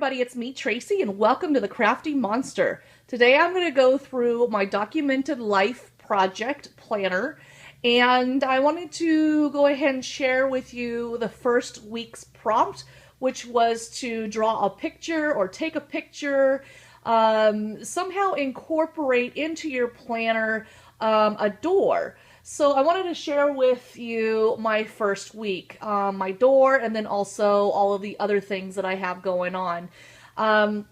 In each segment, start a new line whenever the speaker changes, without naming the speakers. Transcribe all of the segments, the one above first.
everybody, it's me, Tracy, and welcome to the Krafty Monster. Today I'm going to go through my documented life project planner, and I wanted to go ahead and share with you the first week's prompt, which was to draw a picture or take a picture, somehow incorporate into your planner a door. So I wanted to share with you my first week, my door, and then also all of the other things that I have going on. I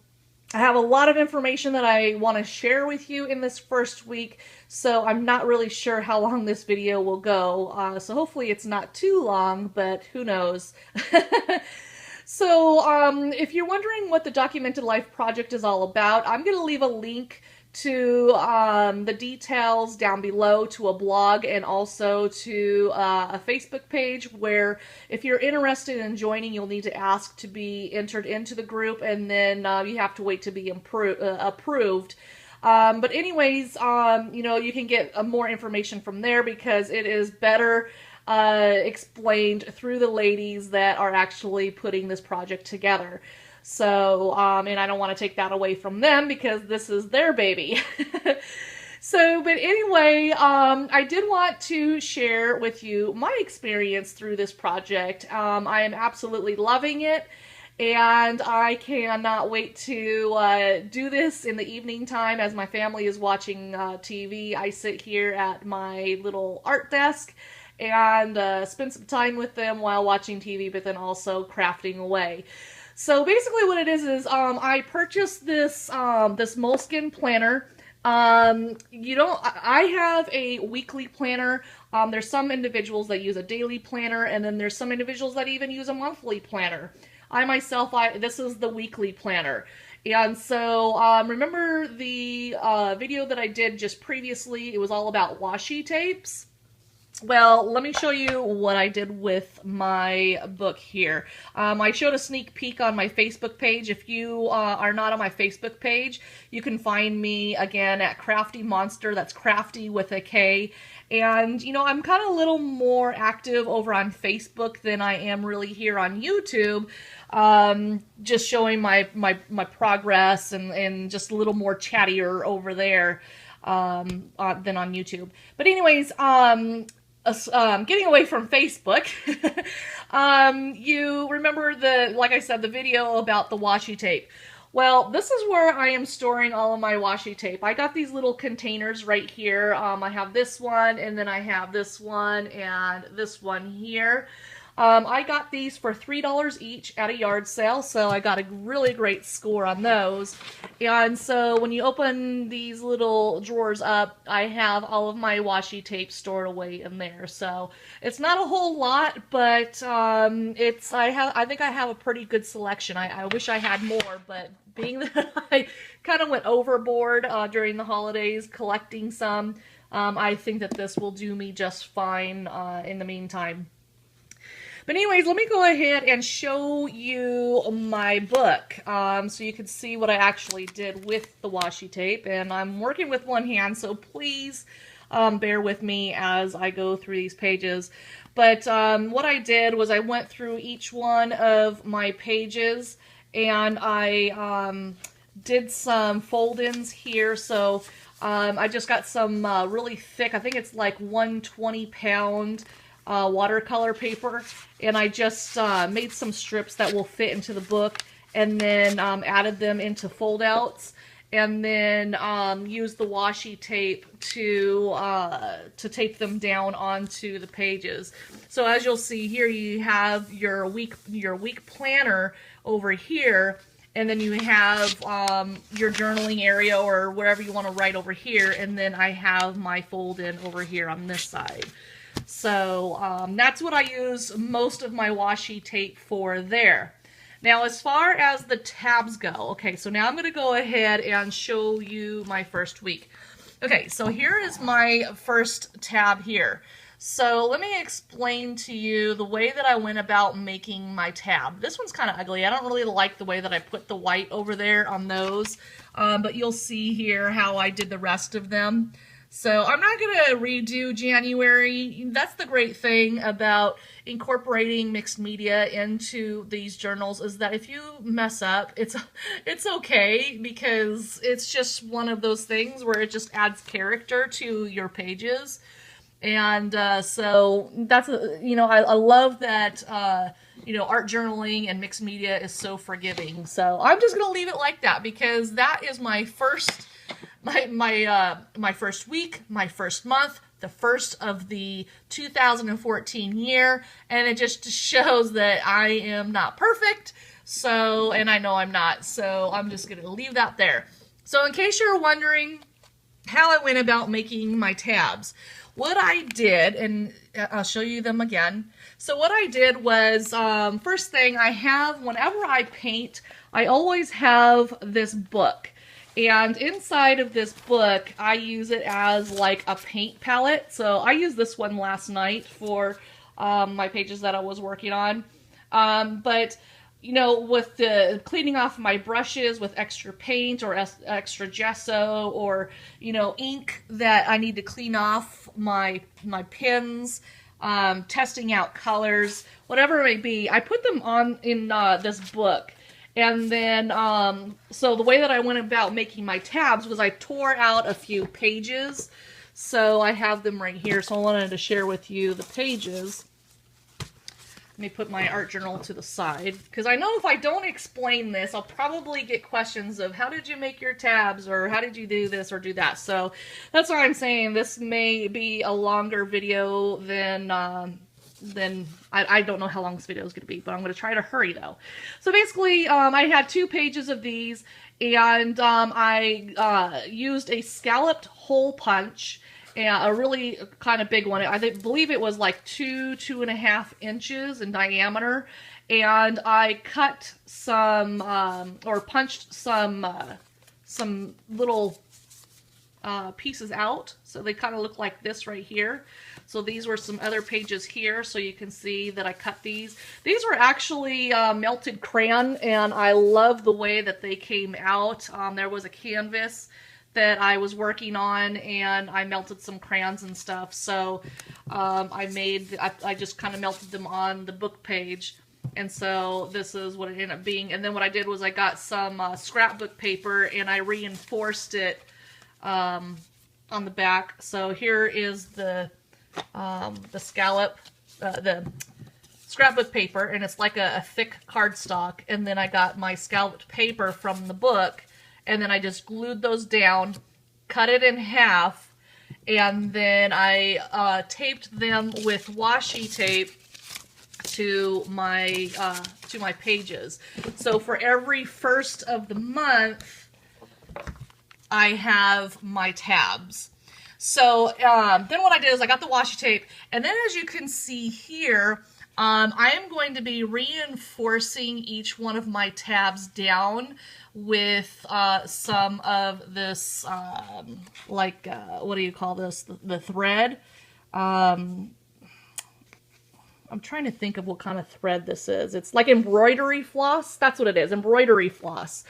have a lot of information that I want to share with you in this first week, so I'm not really sure how long this video will go. So hopefully it's not too long, but who knows. So if you're wondering what the Documented Life project is all about, I'm going to leave a link to the details down below, to a blog, and also to a Facebook page where if you're interested in joining, you'll need to ask to be entered into the group, and then you have to wait to be approved. But anyways, you know, you can get more information from there because it is better explained through the ladies that are actually putting this project together. So, and I don't want to take that away from them because this is their baby. So, but anyway, I did want to share with you my experience through this project. I am absolutely loving it, and I cannot wait to do this in the evening time as my family is watching TV. I sit here at my little art desk and spend some time with them while watching TV, but then also crafting away. So basically what it is I purchased this this Moleskine planner. I have a weekly planner. There's some individuals that use a daily planner, and then there's some individuals that even use a monthly planner. I myself, this is the weekly planner. And so remember the video that I did just previously? It was all about washi tapes. Well, let me show you what I did with my book here. I showed a sneak peek on my Facebook page. If you are not on my Facebook page, you can find me again at Krafty Monster. That's Krafty with a K. And, you know, I'm kind of a little more active over on Facebook than I am really here on YouTube. Just showing my progress and just a little more chattier over there than on YouTube. But anyways, getting away from Facebook, you remember like I said, the video about the washi tape. Well, this is where I am storing all of my washi tape. I got these little containers right here. I have this one, and then I have this one, and this one here. I got these for $3 each at a yard sale, so I got a really great score on those. And so when you open these little drawers up, I have all of my washi tape stored away in there. So it's not a whole lot, but I think I have a pretty good selection. I wish I had more, but being that I kind of went overboard during the holidays collecting some, I think that this will do me just fine in the meantime. But anyways, let me go ahead and show you my book so you can see what I actually did with the washi tape. And I'm working with one hand, so please bear with me as I go through these pages. But what I did was I went through each one of my pages, and I did some fold-ins here. So I just got some really thick, I think it's like 120-pound watercolor paper, and I just made some strips that will fit into the book, and then added them into fold outs, and then used the washi tape to tape them down onto the pages. So as you'll see here, you have your week planner over here, and then you have your journaling area or wherever you want to write over here, and then I have my fold in over here on this side. So that's what I use most of my washi tape for there. Now, as far as the tabs go, okay, so now I'm going to go ahead and show you my first week. Okay, so here is my first tab here. So let me explain to you the way that I went about making my tab. This one's kind of ugly. I don't really like the way that I put the white over there on those, but you'll see here how I did the rest of them. So I'm not going to redo January. That's the great thing about incorporating mixed media into these journals, is that if you mess up, it's okay, because it's just one of those things where it just adds character to your pages. And so that's, I love that, art journaling and mixed media is so forgiving. So I'm just going to leave it like that, because that is my first my first week, my first month, the first of the 2014 year, and it just shows that I am not perfect, so, and I know I'm not, so I'm just going to leave that there. So in case you're wondering how I went about making my tabs, what I did, and I'll show you them again. So what I did was, first thing I have, whenever I paint, I always have this book. And inside of this book, I use it as like a paint palette. So I used this one last night for my pages that I was working on. But, with the cleaning off my brushes with extra paint or extra gesso, or, ink that I need to clean off my pens, testing out colors, whatever it may be, I put them on in this book. And then, so the way that I went about making my tabs was I tore out a few pages. So I have them right here. So I wanted to share with you the pages. Let me put my art journal to the side, because I know if I don't explain this, I'll probably get questions of how did you make your tabs, or how did you do this or do that. So that's why I'm saying this may be a longer video than I don't know how long this video is going to be, but I'm going to try to hurry though. So basically, I had 2 pages of these, and I used a scalloped hole punch, and a really kind of big one. I believe it was like 2.5 inches in diameter, and I cut some, or punched some little pieces out, so they kind of look like this right here. So these were some other pages here, so you can see that I cut these. These were actually melted crayon, and I love the way that they came out. There was a canvas that I was working on, and I melted some crayons and stuff. So I just kind of melted them on the book page. And so this is what it ended up being. And then what I did was I got some scrapbook paper, and I reinforced it on the back. So here is the scallop, the scrapbook paper, and it's like a thick cardstock. And then I got my scalloped paper from the book, and then I just glued those down, cut it in half, and then I taped them with washi tape to my pages. So for every first of the month, I have my tabs. So then what I did is I got the washi tape, and then as you can see here, I am going to be reinforcing each one of my tabs down with some of this, what do you call this? The thread. I'm trying to think of what kind of thread this is. It's like embroidery floss. That's what it is, embroidery floss.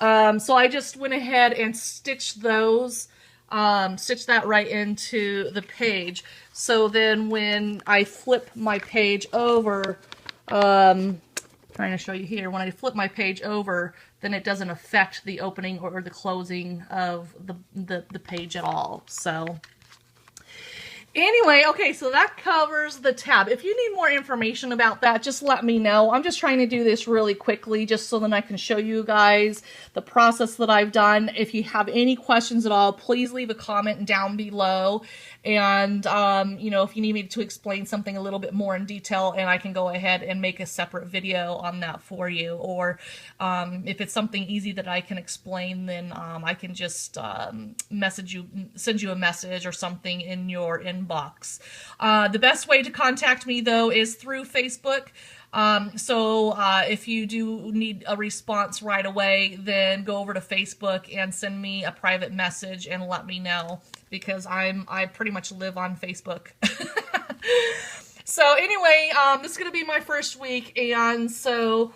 So I just went ahead and stitched those, stitch that right into the page. So then when I flip my page over, trying to show you here, when I flip my page over, then it doesn't affect the opening or the closing of the page at all. So anyway, okay, so that covers the tab. If you need more information about that, just let me know. I'm just trying to do this really quickly just so that I can show you guys the process that I've done. If you have any questions at all, please leave a comment down below. And, if you need me to explain something a little bit more in detail, and I can go ahead and make a separate video on that for you. Or if it's something easy that I can explain, then I can just send you a message or something in your inbox. The best way to contact me, though, is through Facebook. So if you do need a response right away, then go over to Facebook and send me a private message and let me know, because I pretty much live on Facebook. So anyway, this is going to be my first week, and so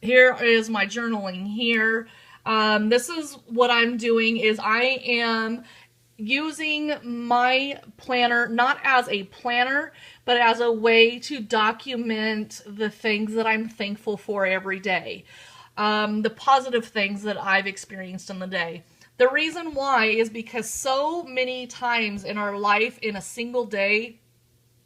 here is my journaling here. This is what I'm doing is I am using my planner not as a planner, but as a way to document the things that I'm thankful for every day. The positive things that I've experienced in the day. The reason why is because so many times in our life, in a single day,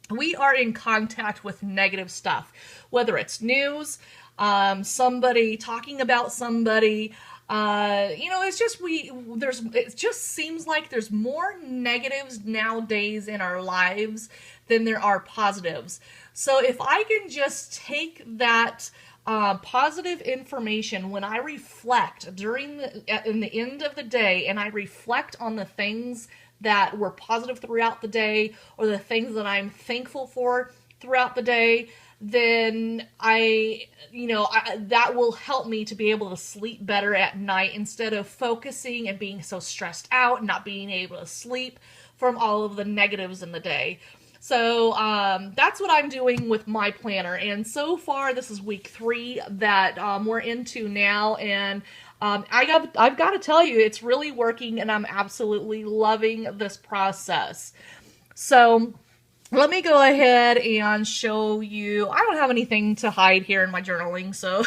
we are in contact with negative stuff, whether it's news, somebody talking about somebody, it's just it just seems like there's more negatives nowadays in our lives than there are positives. So if I can just take that positive information when I reflect in the end of the day, and I reflect on the things that were positive throughout the day, or the things that I'm thankful for throughout the day, then that will help me to be able to sleep better at night instead of focusing and being so stressed out and not being able to sleep from all of the negatives in the day. So that's what I'm doing with my planner. And so far, this is week 3 that we're into now. And I've got to tell you, it's really working, and I'm absolutely loving this process. So let me go ahead and show you. I don't have anything to hide here in my journaling, so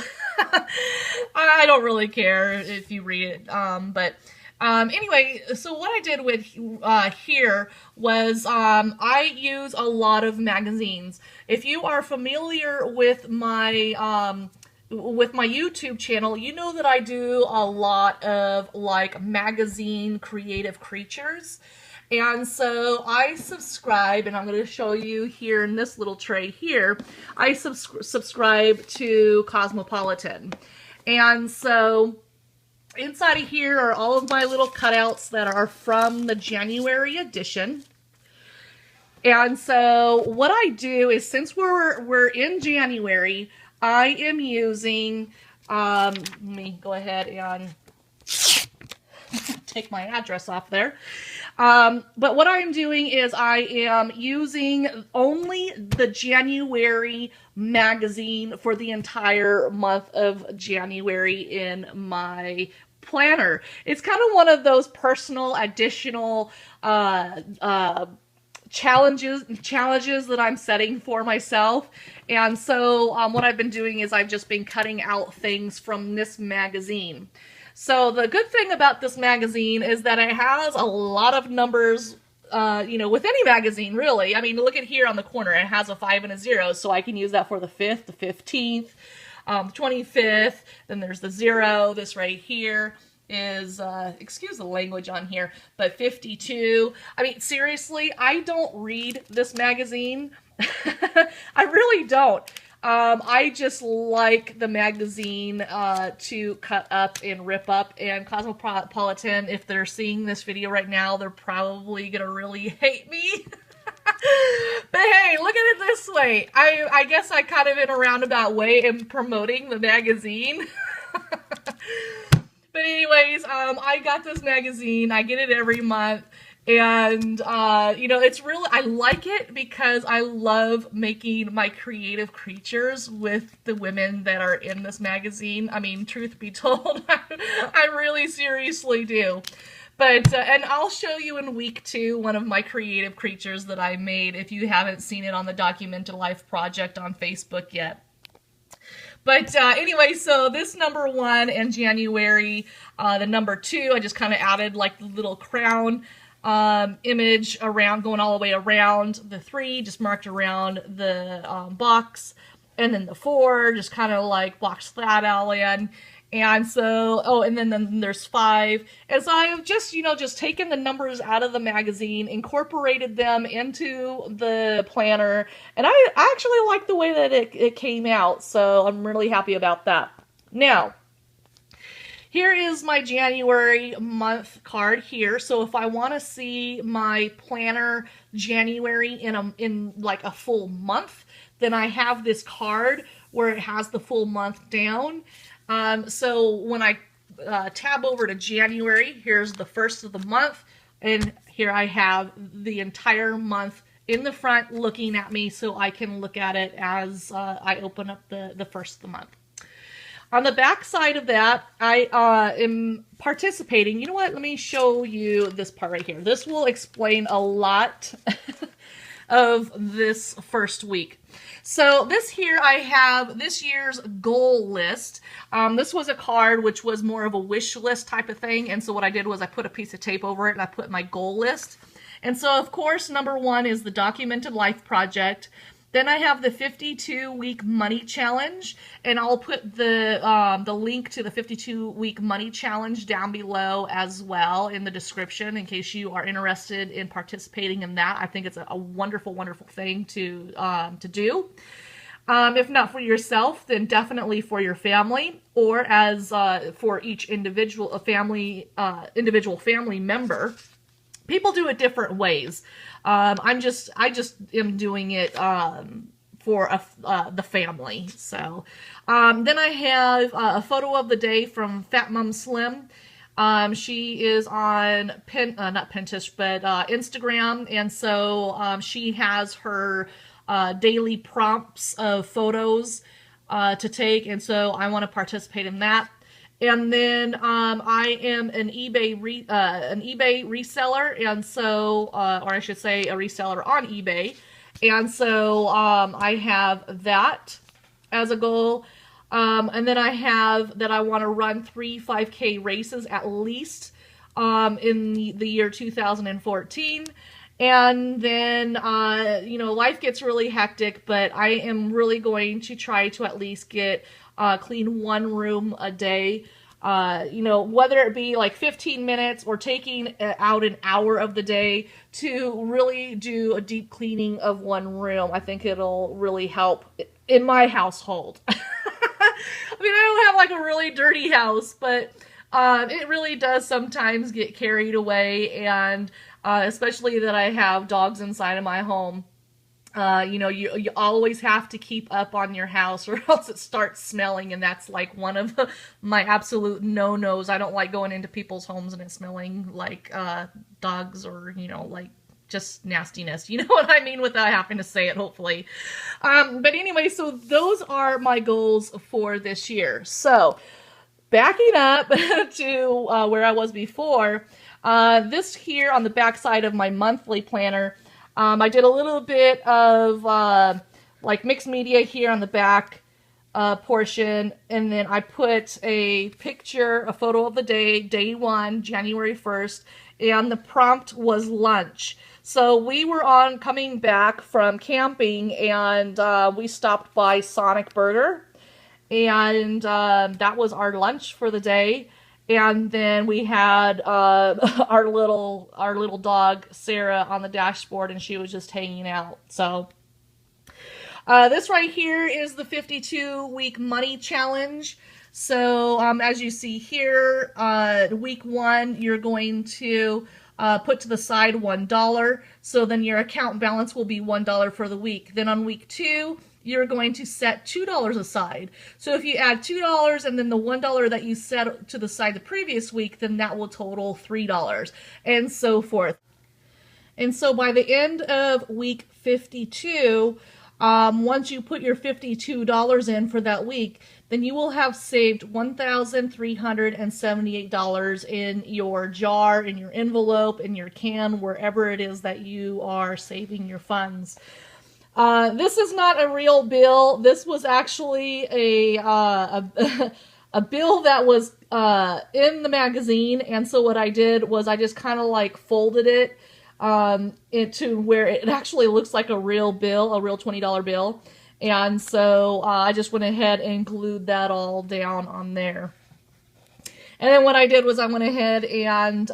I don't really care if you read it. Anyway, so what I did with here was I use a lot of magazines. If you are familiar with my YouTube channel, you know that I do a lot of like magazine creative creatures. And so I subscribe, and I'm going to show you here in this little tray here, I subscribe to Cosmopolitan. And so inside of here are all of my little cutouts that are from the January edition. And so what I do is, since we're in January, I am using, let me go ahead and take my address off there. But what I'm doing is I am using only the January magazine for the entire month of January in my planner. It's kind of one of those personal additional challenges that I'm setting for myself. And so what I've been doing is I've just been cutting out things from this magazine. So the good thing about this magazine is that it has a lot of numbers, with any magazine, really. I mean, look at here on the corner. It has a 5 and a 0, so I can use that for the 5th, the 15th, the 25th. Then there's the 0. This right here is, excuse the language on here, but 52. I mean, seriously, I don't read this magazine. I really don't. I just like the magazine to cut up and rip up, and Cosmopolitan, if they're seeing this video right now, they're probably gonna really hate me. But hey, look at it this way. I guess I kind of in a roundabout way am promoting the magazine. But anyways, I got this magazine. I get it every month. And, it's really, I like it because I love making my creative creatures with the women that are in this magazine. I mean, truth be told, I really seriously do. But, and I'll show you in week 2 one of my creative creatures that I made if you haven't seen it on the Documented Life project on Facebook yet. But anyway, so this number 1 in January, the number 2, I just kind of added like the little crown image around, going all the way around. The 3 just marked around the box, and then the 4 just kind of like blocks that all in. And so, and then there's 5. And so I've just, just taken the numbers out of the magazine, incorporated them into the planner, and I actually like the way that it came out, so I'm really happy about that. Now, here is my January month card here. So if I want to see my planner January in like a full month, then I have this card where it has the full month down. So when I tab over to January, here's the first of the month, and here I have the entire month in the front looking at me, so I can look at it as I open up the first of the month. On the back side of that, I am participating. You know what? Let me show you this part right here. This will explain a lot of this first week. So this here, I have this year's goal list. This was a card which was more of a wish list type of thing. And so what I did was I put a piece of tape over it and I put my goal list. And so, of course, number 1 is the Documented Life Project. Then I have the 52-week money challenge, and I'll put the link to the 52-week money challenge down below as well in the description in case you are interested in participating in that. I think it's a wonderful, wonderful thing to do. If not for yourself, then definitely for your family, or as for each individual family member. People do it different ways. I just am doing it for the family. So then I have a photo of the day from Fat Mom Slim. She is on not Pinterest, but Instagram, and so she has her daily prompts of photos to take, and so I want to participate in that. And then I am an eBay reseller, and so, or I should say, a reseller on eBay, and so I have that as a goal. And then I have that I want to run 3 5K races at least in the year 2014. And then, you know, life gets really hectic, but I am really going to try to at least get clean 1 room a day. You know, whether it be like 15 minutes or taking out an hour of the day to really do a deep cleaning of 1 room. I think it'll really help in my household. I mean, I don't have like a really dirty house, but it really does sometimes get carried away, and especially that I have dogs inside of my home. You know, you always have to keep up on your house or else it starts smelling, and that's like one of my absolute no-nos. I don't like going into people's homes and it smelling like dogs or, you know, like just nastiness. You know what I mean without having to say it, hopefully. But anyway, so those are my goals for this year. So backing up to where I was before, this here on the back side of my monthly planner, I did a little bit of like mixed media here on the back portion, and then I put a picture, a photo of the day 1, January 1st, and the prompt was lunch. So we were coming back from camping, and we stopped by Sonic Burger, and that was our lunch for the day. And then we had our little dog Sarah on the dashboard, and she was just hanging out. So this right here is the 52-week money challenge. So as you see here, week 1 you're going to put to the side $1. So then your account balance will be $1 for the week. Then on week 2, you're going to set $2 aside. So if you add $2 and then the $1 that you set to the side the previous week, then that will total $3, and so forth. And so by the end of week 52, once you put your $52 in for that week, then you will have saved $1,378 in your jar, in your envelope, in your can, wherever it is that you are saving your funds. This is not a real bill. This was actually a bill that was in the magazine, and so what I did was I just kind of like folded it into where it actually looks like a real bill, a real $20 bill, and so I just went ahead and glued that all down on there. And then what I did was I went ahead and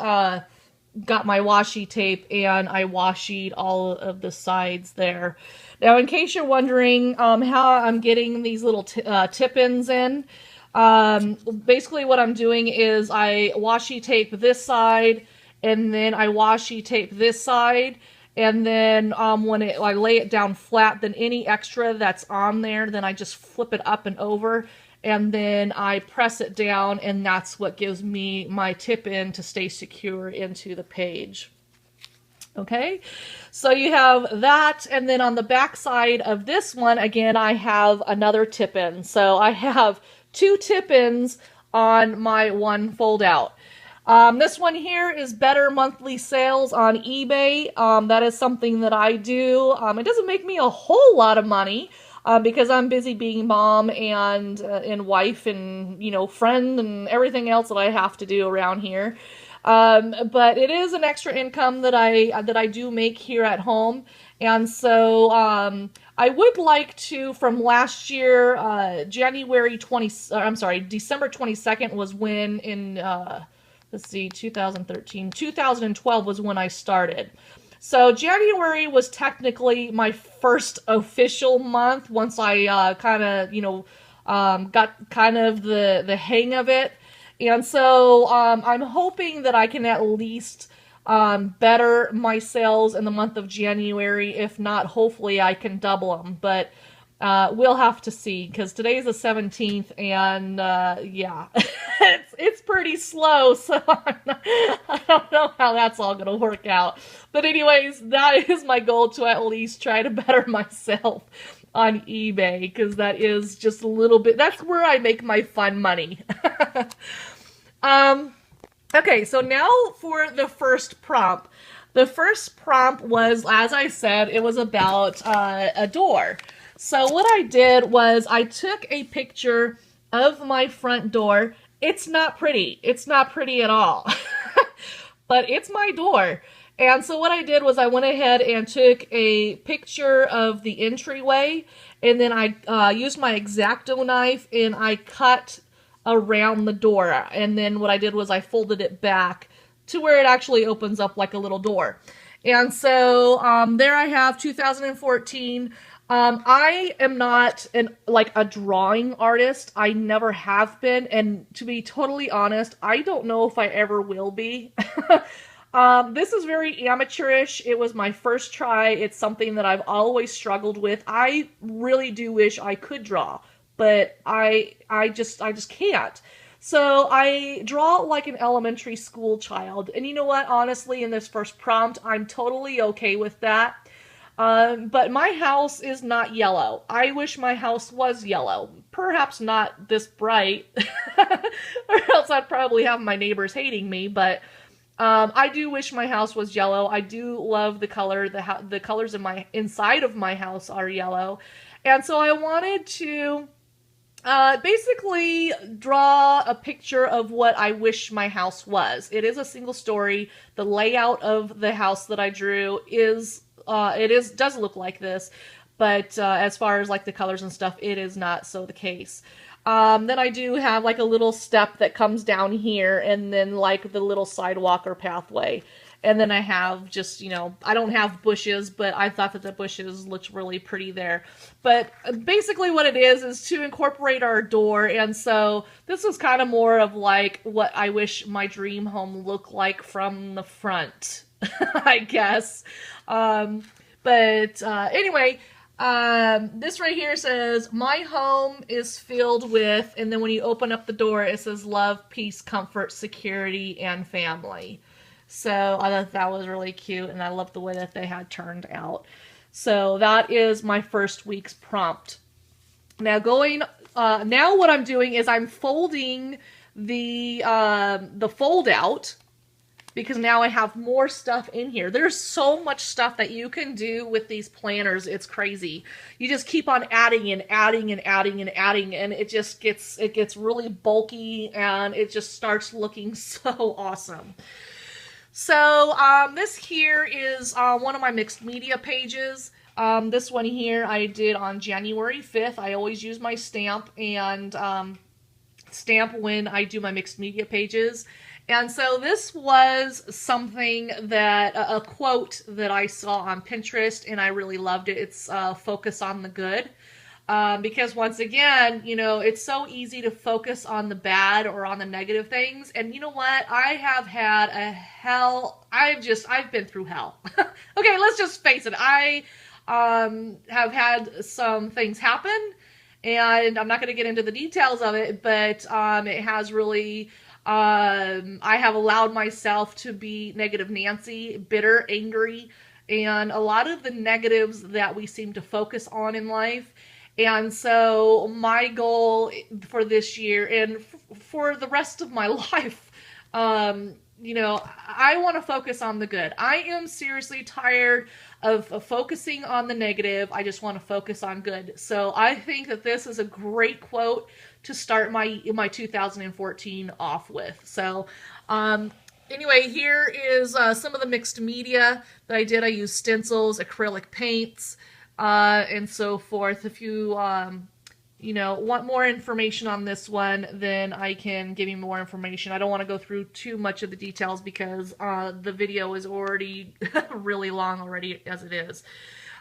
got my washi tape, and I washied all of the sides there. Now, in case you're wondering how I'm getting these little tip-ins in, basically what I'm doing is I washi tape this side, and then I washi tape this side, and then when I lay it down flat, then any extra that's on there, then I just flip it up and over, and then I press it down, and that's what gives me my tip-in to stay secure into the page. Okay, so you have that, and then on the back side of this one, again, I have another tip-in. So I have 2 tip-ins on my one fold-out. This one here is better monthly sales on eBay. That is something that I do. It doesn't make me a whole lot of money because I'm busy being mom and wife and, you know, friend and everything else that I have to do around here. But it is an extra income that I do make here at home. And so I would like to, from last year, December 22nd was when in let's see, 2012 was when I started. So January was technically my first official month once I kind of, you know, got kind of the hang of it. And so I'm hoping that I can at least better my sales in the month of January. If not, hopefully I can double them. But we'll have to see, because today's the 17th, and yeah, it's pretty slow, so I don't know how that's all going to work out. But anyways, that is my goal, to at least try to better myself on eBay, because that is just a little bit, that's where I make my fun money. Okay, so now for the first prompt. The first prompt was, as I said, it was about a door. So what I did was I took a picture of my front door. It's not pretty. It's not pretty at all. But it's my door. And so what I did was I went ahead and took a picture of the entryway, and then I used my X-Acto knife and I cut around the door. And then what I did was I folded it back to where it actually opens up like a little door. And so there I have 2014. I am not like a drawing artist. I never have been, and to be totally honest, I don't know if I ever will be. This is very amateurish. It was my first try. It's something that I've always struggled with. I really do wish I could draw, but I just can't. So I draw like an elementary school child, and you know what? Honestly, in this first prompt, I'm totally okay with that. But my house is not yellow. I wish my house was yellow. Perhaps not this bright, or else I'd probably have my neighbors hating me, but I do wish my house was yellow. I do love the color. The colors in my inside of my house are yellow. And so I wanted to basically draw a picture of what I wish my house was. It is a single story. The layout of the house that I drew is does look like this, but as far as like the colors and stuff, it is not so the case. Then I do have like a little step that comes down here, and then like the little sidewalk or pathway. And then I have just, you know, I don't have bushes, but I thought that the bushes looked really pretty there. But basically what it is to incorporate our door. And so this is kind of more of like what I wish my dream home looked like from the front, I guess. Anyway, this right here says, my home is filled with, and then when you open up the door, it says love, peace, comfort, security, and family. So I thought that was really cute, and I love the way that they had turned out. So that is my first week's prompt. Now now what I'm doing is I'm folding the fold out, because now I have more stuff in here. There's so much stuff that you can do with these planners. It's crazy. You just keep on adding and adding and adding and adding, and it gets really bulky, and it just starts looking so awesome. So this here is one of my mixed media pages. This one here I did on January 5th. I always use my stamp and stamp when I do my mixed media pages. And so this was something that, a quote that I saw on Pinterest, and I really loved it. It's focus on the good. Because once again, you know, it's so easy to focus on the bad or on the negative things. And you know what? I have had I've been through hell. Okay, let's just face it. I have had some things happen, and I'm not going to get into the details of it, but it has really, I have allowed myself to be negative Nancy, bitter, angry, and a lot of the negatives that we seem to focus on in life. And so my goal for this year and for the rest of my life, you know, I want to focus on the good. I am seriously tired of focusing on the negative. I just want to focus on good. So I think that this is a great quote to start my 2014 off with. So, anyway, here is some of the mixed media that I did. I used stencils, acrylic paints, and so forth. If you, you know, want more information on this one, then I can give you more information. I don't want to go through too much of the details because the video is already really long already as it is.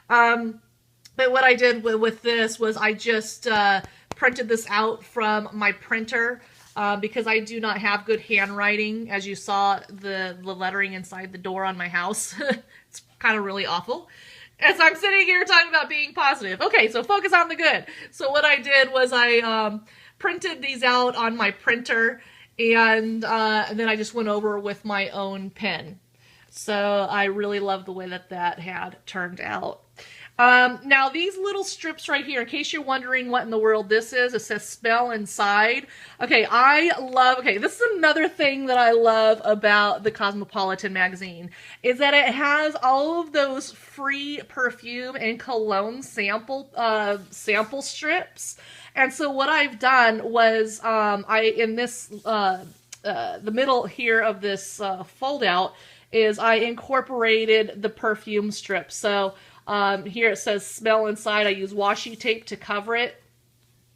But what I did with this was I just printed this out from my printer because I do not have good handwriting. As you saw, the lettering inside the door on my house, it's kind of really awful. As I'm sitting here talking about being positive. Okay, so focus on the good. So what I did was I printed these out on my printer, and then I just went over with my own pen. So I really love the way that that had turned out. Now these little strips right here, in case you're wondering what in the world this is, it says smell inside. Okay, okay, this is another thing that I love about the Cosmopolitan magazine, is that it has all of those free perfume and cologne sample strips. And so what I've done was, in this, the middle here of this fold out, is I incorporated the perfume strips. So here it says smell inside. I use washi tape to cover it,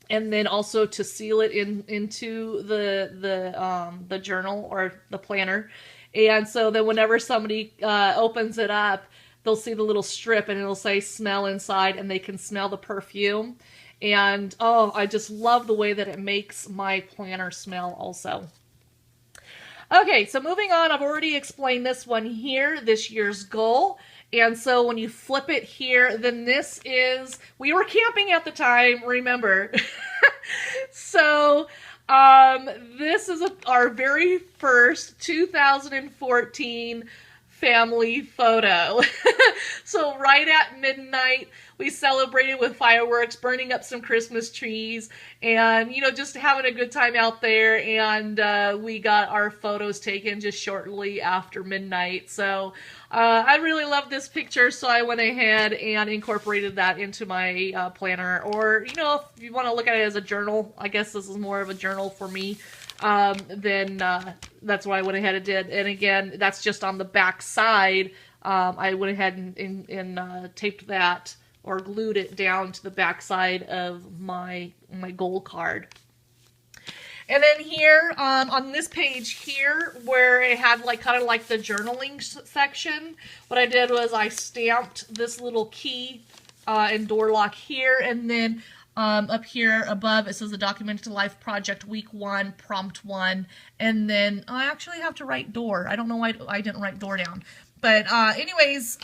and then also to seal it into the journal or the planner. And so then whenever somebody opens it up, they'll see the little strip and it'll say smell inside, and they can smell the perfume. And oh, I just love the way that it makes my planner smell also. Okay, so moving on, I've already explained this one here, this year's goal. And so when you flip it here, then this is, we were camping at the time, remember. So this is our very first 2014 family photo. So right at midnight, we celebrated with fireworks, burning up some Christmas trees, and, you know, just having a good time out there. And we got our photos taken just shortly after midnight. So I really love this picture, so I went ahead and incorporated that into my planner. Or, you know, if you want to look at it as a journal, I guess this is more of a journal for me. Then that's what I went ahead and did. And again, that's just on the back side. I went ahead and taped that or glued it down to the back side of my goal card. And then here, on this page here, where it had like kind of like the journaling section, what I did was I stamped this little key and door lock here, and then up here above it says the Documented Life Project Week 1, Prompt 1, and then I actually have to write door. I don't know why I didn't write door down. But anyways,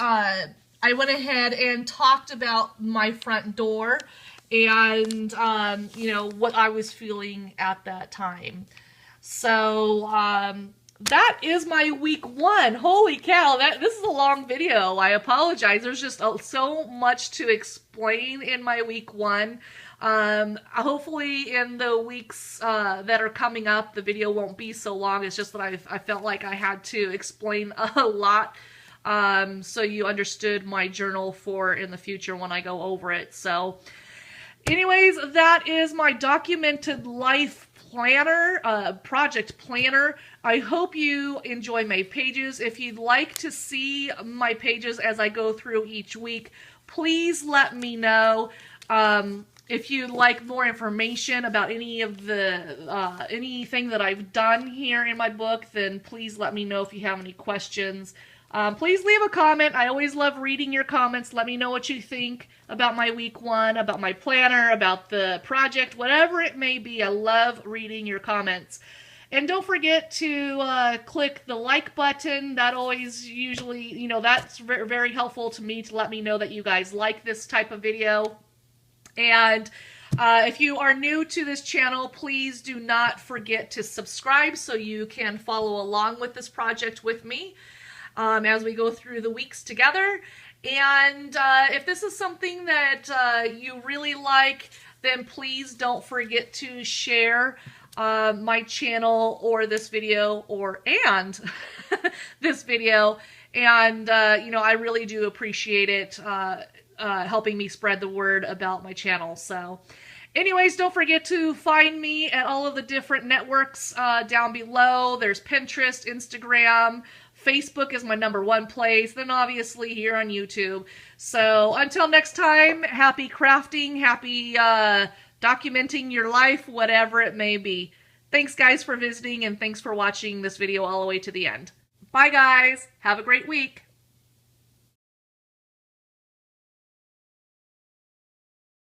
I went ahead and talked about my front door and, you know, what I was feeling at that time. So, that is my week 1. Holy cow, this is a long video. I apologize. There's just so much to explain in my week 1. Hopefully in the weeks that are coming up, the video won't be so long. It's just that I felt like I had to explain a lot so you understood my journal for in the future when I go over it. So anyways, that is my Documented Life planner, project planner. I hope you enjoy my pages. If you'd like to see my pages as I go through each week, please let me know. If you'd like more information about any of the anything that I've done here in my book, then please let me know if you have any questions. Please leave a comment. I always love reading your comments. Let me know what you think about my week 1, about my planner, about the project, whatever it may be. I love reading your comments. And don't forget to click the like button. That always usually, you know, that's very, very helpful to me to let me know that you guys like this type of video. And if you are new to this channel, please do not forget to subscribe so you can follow along with this project with me as we go through the weeks together. And if this is something that you really like, then please don't forget to share my channel or this video and this video. And, you know, I really do appreciate it helping me spread the word about my channel. So anyways, don't forget to find me at all of the different networks down below. There's Pinterest, Instagram, Facebook is my #1 place, then obviously here on YouTube. So until next time, happy crafting, happy documenting your life, whatever it may be. Thanks guys for visiting, and thanks for watching this video all the way to the end. Bye guys, have a great week.